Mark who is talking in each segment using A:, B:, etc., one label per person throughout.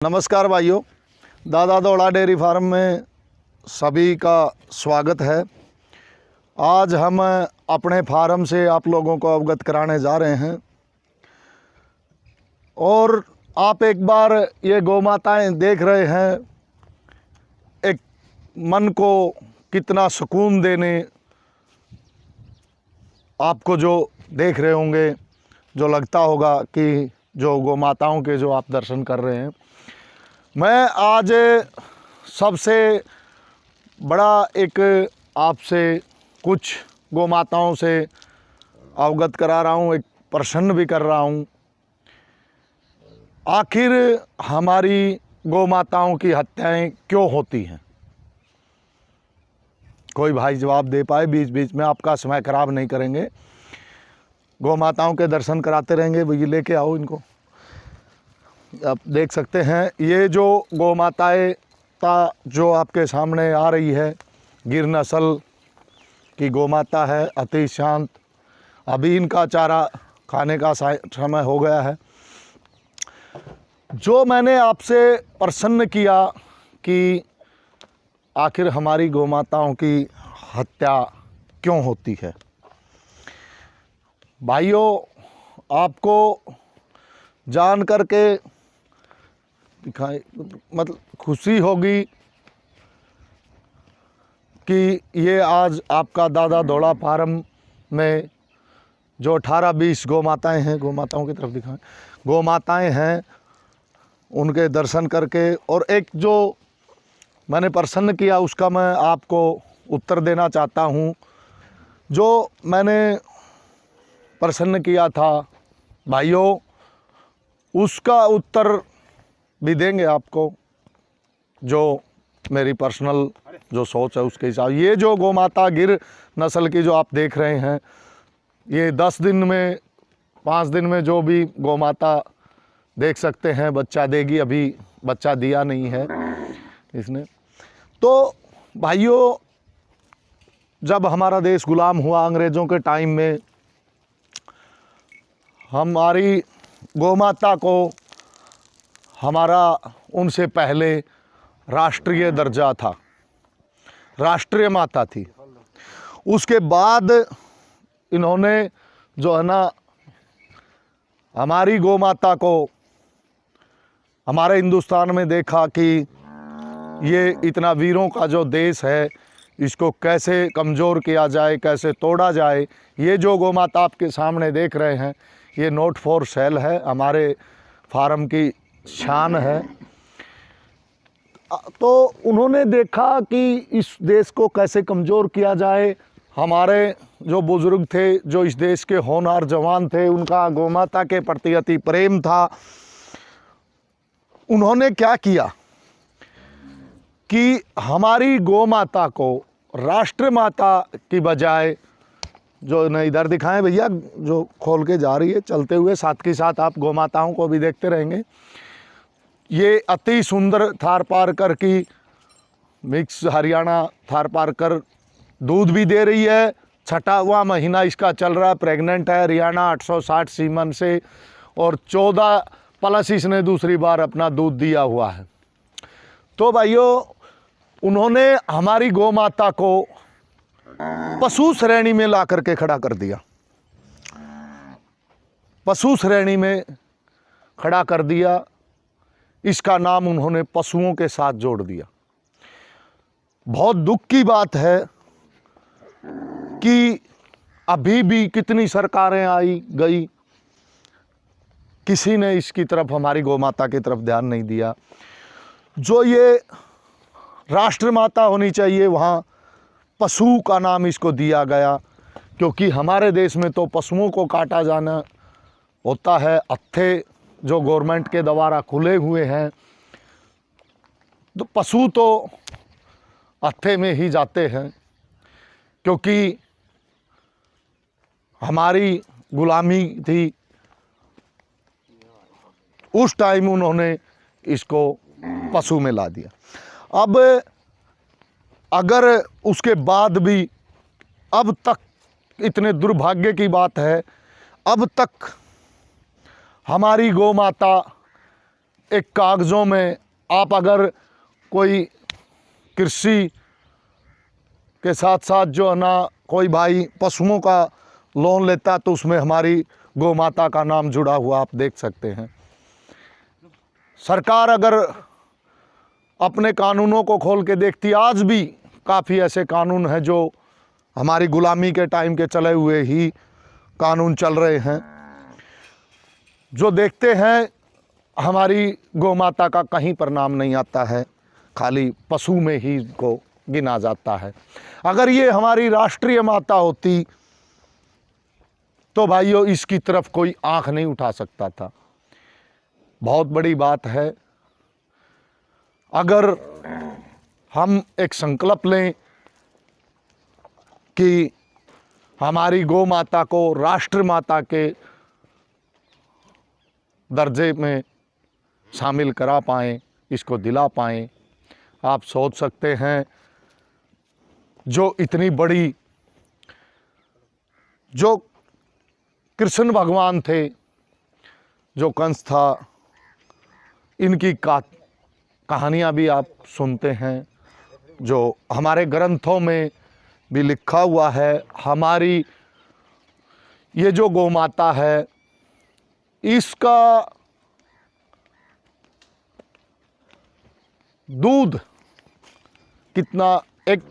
A: नमस्कार भाइयों, दादा दौड़ा डेयरी फार्म में सभी का स्वागत है। आज हम अपने फार्म से आप लोगों को अवगत कराने जा रहे हैं और आप एक बार ये गौ माताएँ देख रहे हैं, एक मन को कितना सुकून देने आपको जो देख रहे होंगे, जो लगता होगा कि जो गौ माताओं के जो आप दर्शन कर रहे हैं। मैं आज सबसे बड़ा एक आपसे कुछ गौ माताओं से अवगत करा रहा हूँ, एक प्रश्न भी कर रहा हूँ। आखिर हमारी गौ माताओं की हत्याएं क्यों होती हैं? कोई भाई जवाब दे पाए? बीच बीच में आपका समय खराब नहीं करेंगे, गौ माताओं के दर्शन कराते रहेंगे। भैया लेके आओ इनको। आप देख सकते हैं ये जो गौ माताएँ जो आपके सामने आ रही है, गिर नस्ल की गौ माता है, अति शांत। अभी इनका चारा खाने का समय हो गया है। जो मैंने आपसे प्रश्न किया कि आखिर हमारी गौ माताओं की हत्या क्यों होती है, भाइयों आपको जान करके मतलब खुशी होगी कि ये आज आपका दादा दौड़ा फार्म में जो 18-20 गौ माताएँ हैं, गौ माताओं की तरफ दिखाएं, गौ माताएँ हैं, उनके दर्शन करके और एक जो मैंने प्रश्न किया उसका मैं आपको उत्तर देना चाहता हूँ। जो मैंने प्रश्न किया था भाइयों, उसका उत्तर भी देंगे आपको, जो मेरी पर्सनल जो सोच है उसके हिसाब। ये जो गौ माता गिर नस्ल की जो आप देख रहे हैं, ये 10 दिन में 5 दिन में जो भी गौ माता देख सकते हैं बच्चा देगी। अभी बच्चा दिया नहीं है इसने। तो भाइयों, जब हमारा देश गुलाम हुआ अंग्रेज़ों के टाइम में, हमारी गौ माता को हमारा उनसे पहले राष्ट्रीय दर्जा था, राष्ट्रीय माता थी। उसके बाद इन्होंने जो है ना हमारी गौ माता को हमारे हिंदुस्तान में देखा कि ये इतना वीरों का जो देश है, इसको कैसे कमज़ोर किया जाए, कैसे तोड़ा जाए। ये जो गौ माता आपके सामने देख रहे हैं, ये नॉट फॉर सेल है, हमारे फार्म की शान है। तो उन्होंने देखा कि इस देश को कैसे कमज़ोर किया जाए। हमारे जो बुज़ुर्ग थे, जो इस देश के होनहार जवान थे, उनका गौ माता के प्रति अति प्रेम था। उन्होंने क्या किया कि हमारी गौ माता को राष्ट्र माता की बजाय, जो न इधर दिखाएं भैया, जो खोल के जा रही है चलते हुए, साथ के साथ आप गौ माताओं को भी देखते रहेंगे। ये अति सुंदर थारपारकर की मिक्स हरियाणा थारपारकर दूध भी दे रही है। 6वां महीना इसका चल रहा है, प्रेग्नेंट है, हरियाणा 860 सीमन से, और 14 प्लस इसने दूसरी बार अपना दूध दिया हुआ है। तो भाइयों, उन्होंने हमारी गौ माता को पशु श्रेणी में ला करके खड़ा कर दिया, पशु श्रेणी में खड़ा कर दिया। इसका नाम उन्होंने पशुओं के साथ जोड़ दिया। बहुत दुख की बात है कि अभी भी कितनी सरकारें आई गई, किसी ने इसकी तरफ, हमारी गौ माता की तरफ ध्यान नहीं दिया। जो ये राष्ट्र माता होनी चाहिए, वहाँ पशु का नाम इसको दिया गया, क्योंकि हमारे देश में तो पशुओं को काटा जाना होता है। हत्थे जो गवर्नमेंट के द्वारा खुले हुए हैं, तो पशु तो हत्थे में ही जाते हैं, क्योंकि हमारी गुलामी थी उस टाइम। उन्होंने इसको पशु में ला दिया। अब अगर उसके बाद भी अब तक, इतने दुर्भाग्य की बात है, अब तक हमारी गौ माता एक कागज़ों में आप अगर कोई कृषि के साथ साथ जो है ना कोई भाई पशुओं का लोन लेता तो उसमें हमारी गौ माता का नाम जुड़ा हुआ आप देख सकते हैं। सरकार अगर अपने कानूनों को खोल के देखती, आज भी काफ़ी ऐसे कानून हैं जो हमारी गुलामी के टाइम के चले हुए ही कानून चल रहे हैं, जो देखते हैं हमारी गौ माता का कहीं पर नाम नहीं आता है, खाली पशु में ही को गिना जाता है। अगर ये हमारी राष्ट्रीय माता होती तो भाइयों इसकी तरफ कोई आंख नहीं उठा सकता था। बहुत बड़ी बात है, अगर हम एक संकल्प लें कि हमारी गौ माता को राष्ट्र माता के दर्जे में शामिल करा पाएँ, इसको दिला पाएँ। आप सोच सकते हैं जो इतनी बड़ी, जो कृष्ण भगवान थे, जो कंस था, इनकी कहानियाँ भी आप सुनते हैं, जो हमारे ग्रंथों में भी लिखा हुआ है। हमारी ये जो गौ माता है, इसका दूध कितना, एक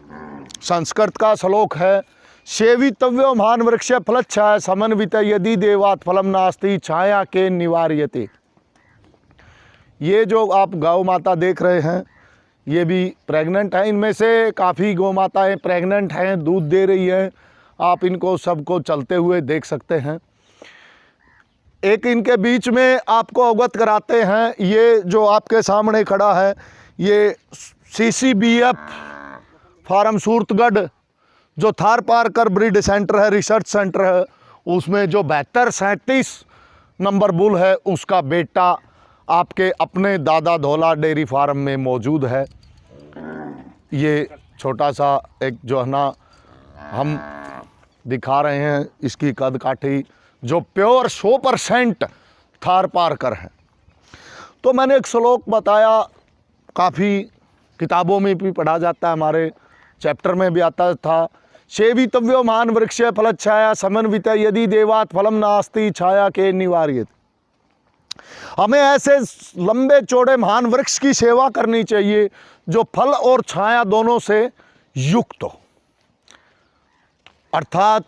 A: संस्कृत का श्लोक है, सेवितव्यो महान वृक्ष फलच्छाया समन्वित यदि देवात् फलम नास्ति छाया के निवार्यते। ये जो आप गौ माता देख रहे हैं ये भी प्रेग्नेंट हैं, इनमें से काफ़ी गौ माताएँ प्रेग्नेंट हैं, दूध दे रही हैं। आप इनको सबको चलते हुए देख सकते हैं। एक इनके बीच में आपको अवगत कराते हैं, ये जो आपके सामने खड़ा है ये CCBF फार्म सूरतगढ़ जो थार पारकर ब्रीड सेंटर है, रिसर्च सेंटर है, उसमें जो 7237 नंबर बुल है उसका बेटा आपके अपने दादा धोला डेयरी फार्म में मौजूद है। ये छोटा सा एक जो है ना हम दिखा रहे हैं, इसकी कद काठी जो प्योर 100% थार पारकर है। तो मैंने एक श्लोक बताया, काफ़ी किताबों में भी पढ़ा जाता है, हमारे चैप्टर में भी आता था, सेवितव्यो महान वृक्ष फलच्छाया समन्वित यदि देवात् फलम नास्ति छाया के निवार्यते। हमें ऐसे लंबे चौड़े महान वृक्ष की सेवा करनी चाहिए जो फल और छाया दोनों से युक्त हो, अर्थात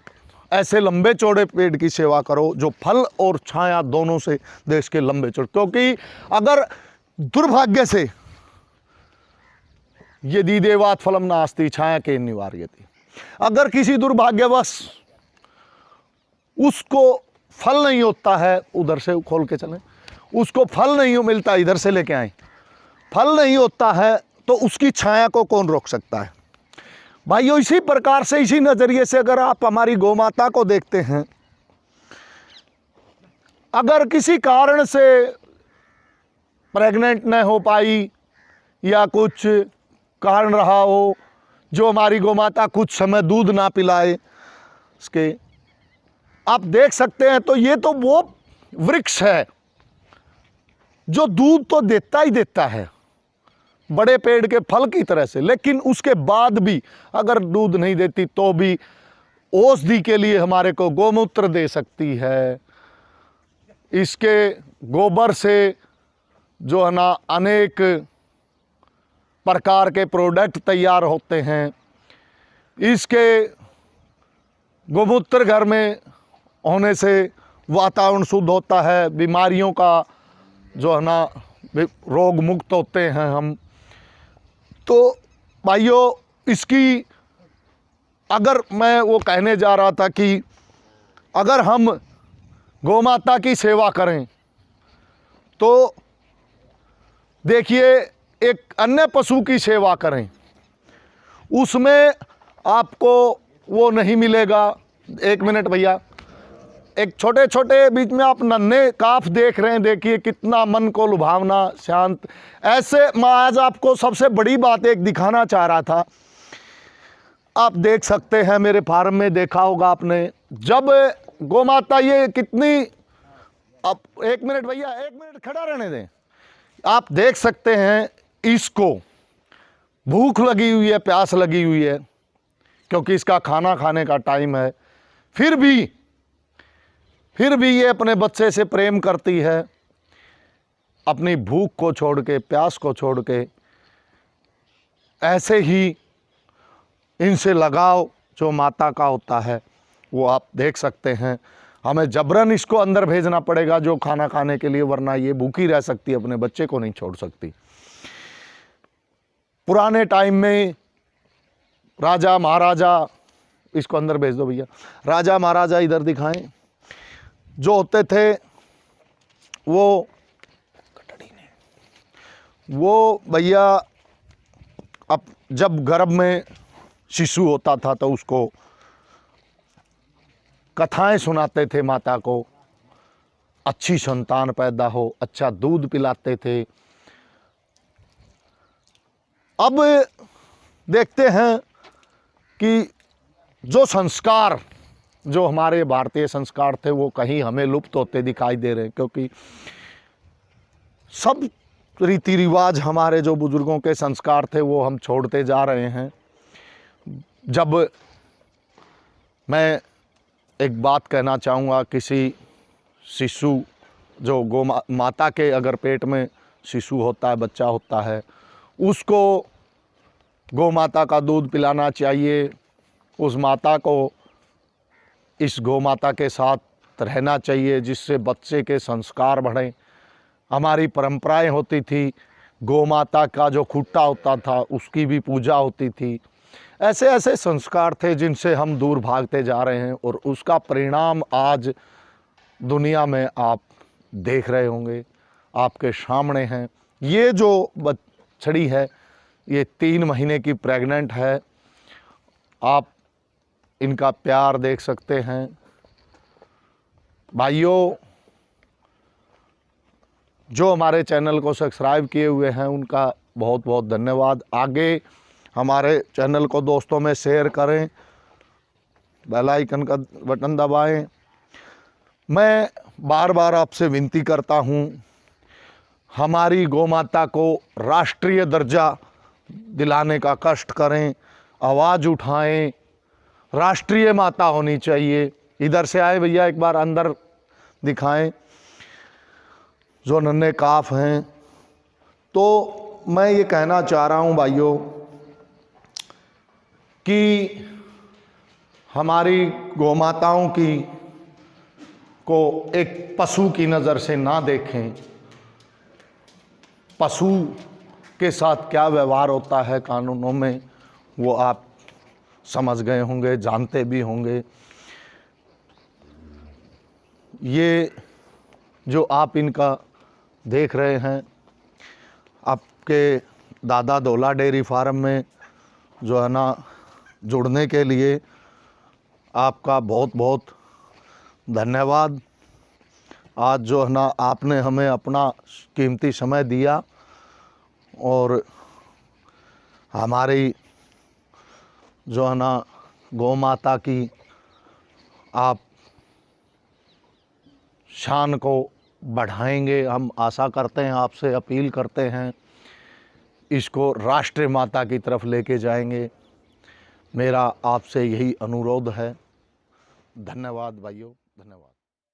A: ऐसे लंबे चौड़े पेड़ की सेवा करो जो फल और छाया दोनों से देश के लंबे चौड़े। क्योंकि अगर दुर्भाग्य से यदि देवात् फलम नास्ति छाया के निवार्यते, अगर किसी दुर्भाग्यवश उसको फल नहीं होता है, उधर से खोल के चलें, उसको फल नहीं मिलता, इधर से लेके आए, फल नहीं होता है तो उसकी छाया को कौन रोक सकता है। भाइयों इसी प्रकार से, इसी नज़रिए से अगर आप हमारी गौ माता को देखते हैं, अगर किसी कारण से प्रेग्नेंट न हो पाई या कुछ कारण रहा हो जो हमारी गौ माता कुछ समय दूध ना पिलाए, इसके आप देख सकते हैं, तो ये तो वो वृक्ष है जो दूध तो देता ही देता है, बड़े पेड़ के फल की तरह से, लेकिन उसके बाद भी अगर दूध नहीं देती तो भी औषधि के लिए हमारे को गोमूत्र दे सकती है। इसके गोबर से जो है ना अनेक प्रकार के प्रोडक्ट तैयार होते हैं। इसके गोमूत्र घर में होने से वातावरण शुद्ध होता है, बीमारियों का जो है ना रोग मुक्त होते हैं हम। तो भाइयों इसकी, अगर मैं वो कहने जा रहा था कि अगर हम गौ माता की सेवा करें तो देखिए एक अन्य पशु की सेवा करें, उसमें आपको वो नहीं मिलेगा। एक मिनट भैया, एक छोटे छोटे बीच में आप नन्हे काफ देख रहे हैं, देखिए कितना मन को लुभावना शांत। ऐसे मैं आज आपको सबसे बड़ी बात एक दिखाना चाह रहा था। आप देख सकते हैं मेरे फार्म में, देखा होगा आपने, जब गौ माता ये कितनी, अब एक मिनट भैया, एक मिनट खड़ा रहने दें, आप देख सकते हैं, इसको भूख लगी हुई है, प्यास लगी हुई है, क्योंकि इसका खाना खाने का टाइम है। फिर भी ये अपने बच्चे से प्रेम करती है, अपनी भूख को छोड़ के, प्यास को छोड़ के। ऐसे ही इनसे लगाव जो माता का होता है वो आप देख सकते हैं। हमें जबरन इसको अंदर भेजना पड़ेगा जो खाना खाने के लिए, वरना ये भूखी रह सकती है, अपने बच्चे को नहीं छोड़ सकती। पुराने टाइम में राजा महाराजा, इसको अंदर भेज दो भैया, राजा महाराजा इधर दिखाएं, जो होते थे वो भैया अब जब गर्भ में शिशु होता था तो उसको कथाएं सुनाते थे माता को, अच्छी संतान पैदा हो, अच्छा दूध पिलाते थे। अब देखते हैं कि जो संस्कार, जो हमारे भारतीय संस्कार थे, वो कहीं हमें लुप्त होते दिखाई दे रहे हैं, क्योंकि सब रीति रिवाज, हमारे जो बुजुर्गों के संस्कार थे, वो हम छोड़ते जा रहे हैं। जब मैं एक बात कहना चाहूँगा, किसी शिशु, जो गौ माता के अगर पेट में शिशु होता है, बच्चा होता है, उसको गौ माता का दूध पिलाना चाहिए। उस माता को, इस गौ माता के साथ रहना चाहिए, जिससे बच्चे के संस्कार बढ़ें। हमारी परंपराएं होती थी, गौ माता का जो खुट्टा होता था उसकी भी पूजा होती थी। ऐसे ऐसे संस्कार थे जिनसे हम दूर भागते जा रहे हैं, और उसका परिणाम आज दुनिया में आप देख रहे होंगे, आपके सामने हैं। ये जो बछड़ी है, ये 3 महीने की प्रेग्नेंट है। आप इनका प्यार देख सकते हैं। भाइयों, जो हमारे चैनल को सब्सक्राइब किए हुए हैं उनका बहुत बहुत धन्यवाद। आगे हमारे चैनल को दोस्तों में शेयर करें, बेल आइकन का बटन दबाएं। मैं बार बार आपसे विनती करता हूं, हमारी गौ माता को राष्ट्रीय दर्जा दिलाने का कष्ट करें, आवाज़ उठाएं। राष्ट्रीय माता होनी चाहिए। इधर से आए भैया, एक बार अंदर दिखाएं जो नन्हे काफ हैं। तो मैं ये कहना चाह रहा हूँ भाइयों कि हमारी गौ माताओं को एक पशु की नज़र से ना देखें। पशु के साथ क्या व्यवहार होता है कानूनों में, वो आप समझ गए होंगे, जानते भी होंगे। ये जो आप इनका देख रहे हैं, आपके दादा धोला डेयरी फार्म में जो है ना जुड़ने के लिए आपका बहुत बहुत धन्यवाद। आज जो है ना आपने हमें अपना कीमती समय दिया और हमारी जो है ना गौ माता की आप शान को बढ़ाएंगे। हम आशा करते हैं, आपसे अपील करते हैं, इसको राष्ट्रीय माता की तरफ लेके जाएंगे। मेरा आपसे यही अनुरोध है। धन्यवाद भाइयों, धन्यवाद।